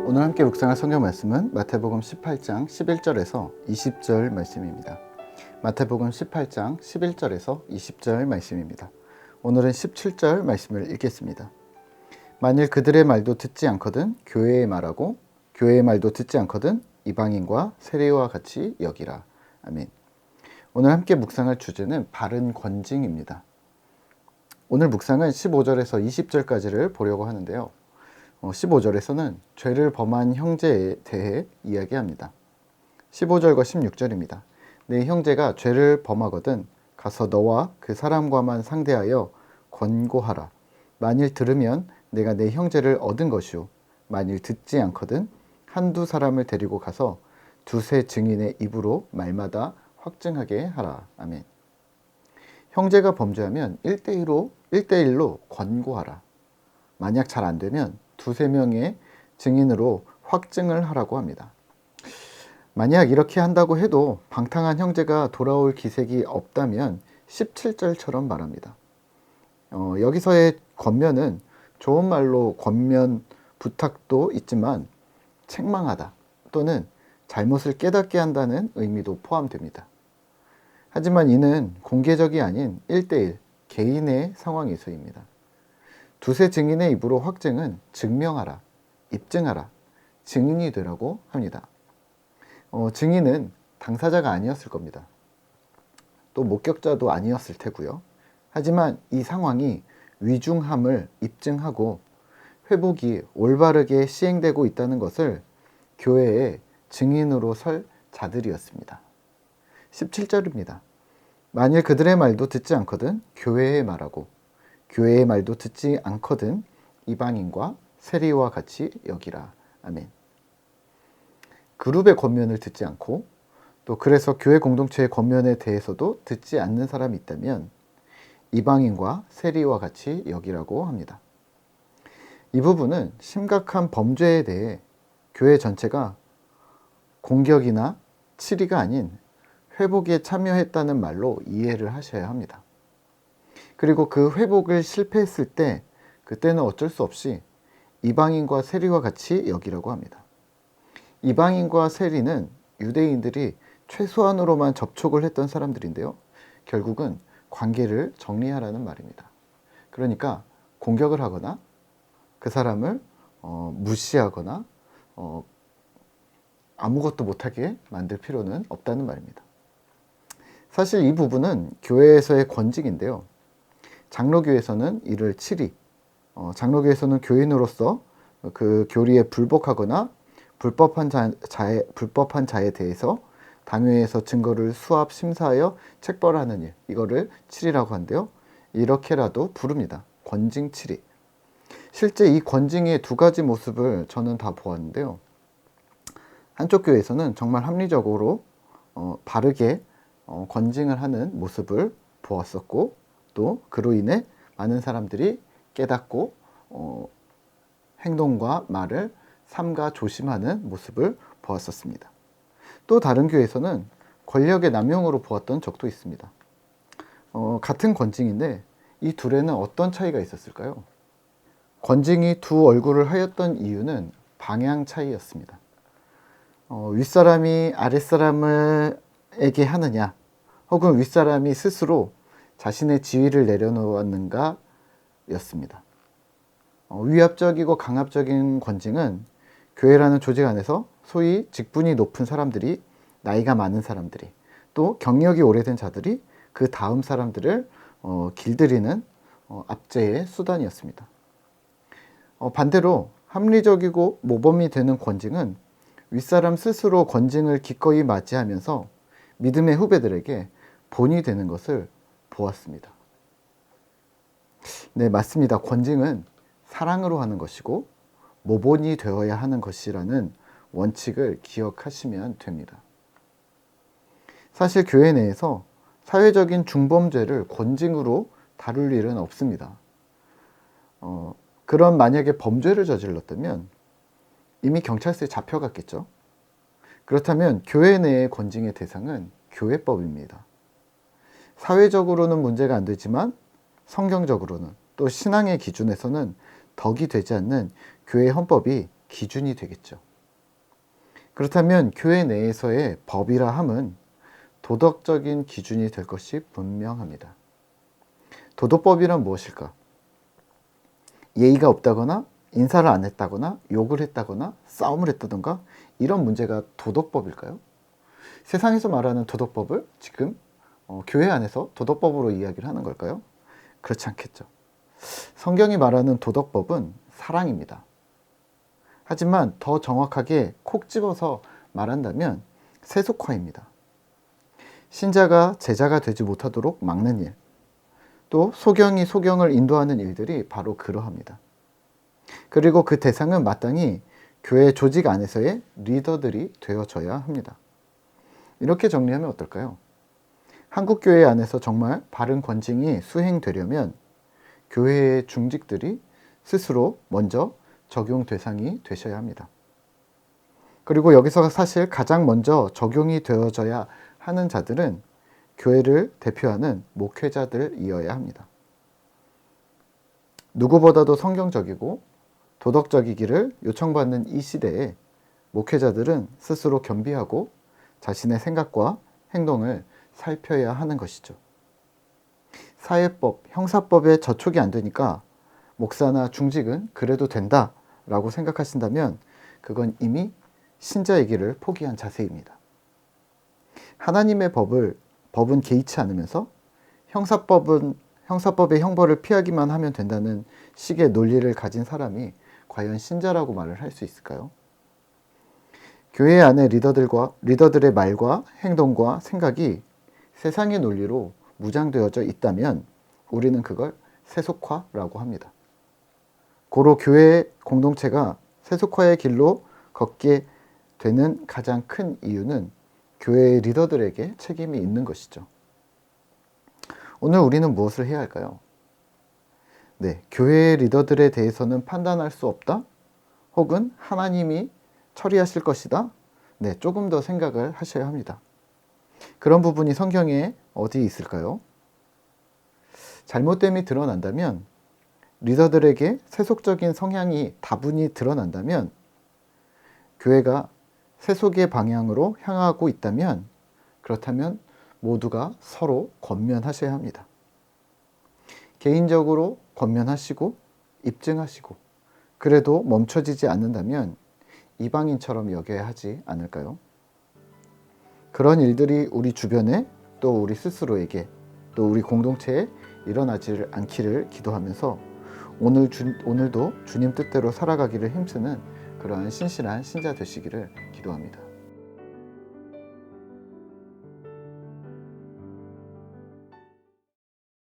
오늘 함께 묵상할 성경 말씀은 마태복음 18장 11절에서 20절 말씀입니다. 마태복음 18장 11절에서 20절 말씀입니다. 오늘은 17절 말씀을 읽겠습니다. 만일 그들의 말도 듣지 않거든 교회의 말하고 교회의 말도 듣지 않거든 이방인과 세리와 같이 여기라. 아멘. 오늘 함께 묵상할 주제는 바른 권징입니다. 오늘 묵상은 15절에서 20절까지를 보려고 하는데요. 15절에서는 죄를 범한 형제에 대해 이야기합니다. 15절과 16절입니다. 내 형제가 죄를 범하거든 가서 너와 그 사람과만 상대하여 권고하라. 만일 들으면 내가 내 형제를 얻은 것이요 만일 듣지 않거든 한두 사람을 데리고 가서 두세 증인의 입으로 말마다 확증하게 하라. 아멘. 형제가 범죄하면 1대1로 권고하라. 만약 잘 안 되면 두세 명의 증인으로 확증을 하라고 합니다. 만약 이렇게 한다고 해도 방탕한 형제가 돌아올 기색이 없다면 17절처럼 말합니다. 여기서의 권면은 좋은 말로 권면 부탁도 있지만 책망하다 또는 잘못을 깨닫게 한다는 의미도 포함됩니다. 하지만 이는 공개적이 아닌 1대1 개인의 상황에서입니다. 두세 증인의 입으로 확증은 증명하라, 입증하라, 증인이 되라고 합니다. 증인은 당사자가 아니었을 겁니다. 또 목격자도 아니었을 테고요. 하지만 이 상황이 위중함을 입증하고 회복이 올바르게 시행되고 있다는 것을 교회의 증인으로 설 자들이었습니다. 17절입니다. 만일 그들의 말도 듣지 않거든 교회의 말하고 교회의 말도 듣지 않거든 이방인과 세리와 같이 여기라. 아멘. 그룹의 권면을 듣지 않고 또 그래서 교회 공동체의 권면에 대해서도 듣지 않는 사람이 있다면 이방인과 세리와 같이 여기라고 합니다. 이 부분은 심각한 범죄에 대해 교회 전체가 공격이나 치리가 아닌 회복에 참여했다는 말로 이해를 하셔야 합니다. 그리고 그 회복을 실패했을 때 그때는 어쩔 수 없이 이방인과 세리와 같이 여기라고 합니다. 이방인과 세리는 유대인들이 최소한으로만 접촉을 했던 사람들인데요. 결국은 관계를 정리하라는 말입니다. 그러니까 공격을 하거나 그 사람을 무시하거나 아무것도 못하게 만들 필요는 없다는 말입니다. 사실 이 부분은 교회에서의 권징인데요. 장로교에서는 이를 치리, 장로교에서는 교인으로서 그 교리에 불복하거나 불법한 자에 대해서 당회에서 증거를 수합 심사하여 책벌하는 일, 이거를 치리라고 하는데요. 이렇게라도 부릅니다. 권징 치리. 실제 이 권징의 두 가지 모습을 저는 다 보았는데요. 한쪽 교회에서는 정말 합리적으로 바르게 권징을 하는 모습을 보았었고 또 그로 인해 많은 사람들이 깨닫고 행동과 말을 삼가 조심하는 모습을 보았었습니다. 또 다른 교회에서는 권력의 남용으로 보았던 적도 있습니다. 같은 권징인데 이 둘에는 어떤 차이가 있었을까요? 권징이 두 얼굴을 하였던 이유는 방향 차이였습니다. 윗사람이 아랫사람에게 하느냐 혹은 윗사람이 스스로 자신의 지위를 내려놓았는가 였습니다. 위압적이고 강압적인 권징은 교회라는 조직 안에서 소위 직분이 높은 사람들이, 나이가 많은 사람들이, 또 경력이 오래된 자들이 그 다음 사람들을 길들이는 압제의 수단이었습니다. 반대로 합리적이고 모범이 되는 권징은 윗사람 스스로 권징을 기꺼이 맞이하면서 믿음의 후배들에게 본이 되는 것을 보았습니다. 네, 맞습니다. 권징은 사랑으로 하는 것이고 모본이 되어야 하는 것이라는 원칙을 기억하시면 됩니다. 사실 교회 내에서 사회적인 중범죄를 권징으로 다룰 일은 없습니다. 그런 만약에 범죄를 저질렀다면 이미 경찰서에 잡혀갔겠죠. 그렇다면 교회 내의 권징의 대상은 교회법입니다. 사회적으로는 문제가 안 되지만 성경적으로는 또 신앙의 기준에서는 덕이 되지 않는 교회 헌법이 기준이 되겠죠. 그렇다면 교회 내에서의 법이라 함은 도덕적인 기준이 될 것이 분명합니다. 도덕법이란 무엇일까? 예의가 없다거나 인사를 안 했다거나 욕을 했다거나 싸움을 했다던가 이런 문제가 도덕법일까요? 세상에서 말하는 도덕법을 지금 교회 안에서 도덕법으로 이야기를 하는 걸까요? 그렇지 않겠죠. 성경이 말하는 도덕법은 사랑입니다. 하지만 더 정확하게 콕 집어서 말한다면 세속화입니다. 신자가 제자가 되지 못하도록 막는 일, 또 소경이 소경을 인도하는 일들이 바로 그러합니다. 그리고 그 대상은 마땅히 교회 조직 안에서의 리더들이 되어져야 합니다. 이렇게 정리하면 어떨까요? 한국교회 안에서 정말 바른 권징이 수행되려면 교회의 중직들이 스스로 먼저 적용 대상이 되셔야 합니다. 그리고 여기서 사실 가장 먼저 적용이 되어져야 하는 자들은 교회를 대표하는 목회자들이어야 합니다. 누구보다도 성경적이고 도덕적이기를 요청받는 이 시대에 목회자들은 스스로 겸비하고 자신의 생각과 행동을 살펴야 하는 것이죠. 사회법, 형사법에 저촉이 안 되니까 목사나 중직은 그래도 된다라고 생각하신다면 그건 이미 신자이기를 포기한 자세입니다. 하나님의 법은 개의치 않으면서 형사법의 형벌을 피하기만 하면 된다는 식의 논리를 가진 사람이 과연 신자라고 말을 할 수 있을까요? 교회 안의 리더들의 말과 행동과 생각이 세상의 논리로 무장되어져 있다면 우리는 그걸 세속화라고 합니다. 고로 교회 공동체가 세속화의 길로 걷게 되는 가장 큰 이유는 교회의 리더들에게 책임이 있는 것이죠. 오늘 우리는 무엇을 해야 할까요? 네, 교회의 리더들에 대해서는 판단할 수 없다? 혹은 하나님이 처리하실 것이다? 네, 조금 더 생각을 하셔야 합니다. 그런 부분이 성경에 어디 있을까요? 잘못됨이 드러난다면, 리더들에게 세속적인 성향이 다분히 드러난다면, 교회가 세속의 방향으로 향하고 있다면, 그렇다면 모두가 서로 권면하셔야 합니다. 개인적으로 권면하시고 입증하시고 그래도 멈춰지지 않는다면 이방인처럼 여겨야 하지 않을까요? 그런 일들이 우리 주변에 또 우리 스스로에게 또 우리 공동체에 일어나지 않기를 기도하면서 오늘도 주님 뜻대로 살아가기를 힘쓰는 그러한 신실한 신자 되시기를 기도합니다.